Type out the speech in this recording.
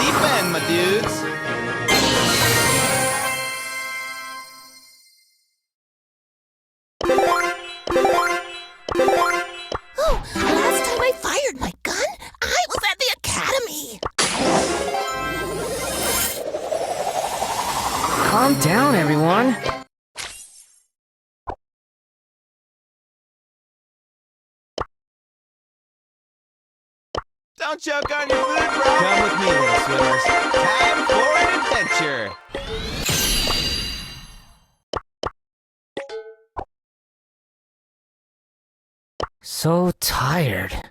deep end, my dudes. Oh, last time I fired my gun, I was at the academy. Calm down, everyone. Don't choke on your food, bro. Come with me, little swimmers. Time for an adventure. So tired.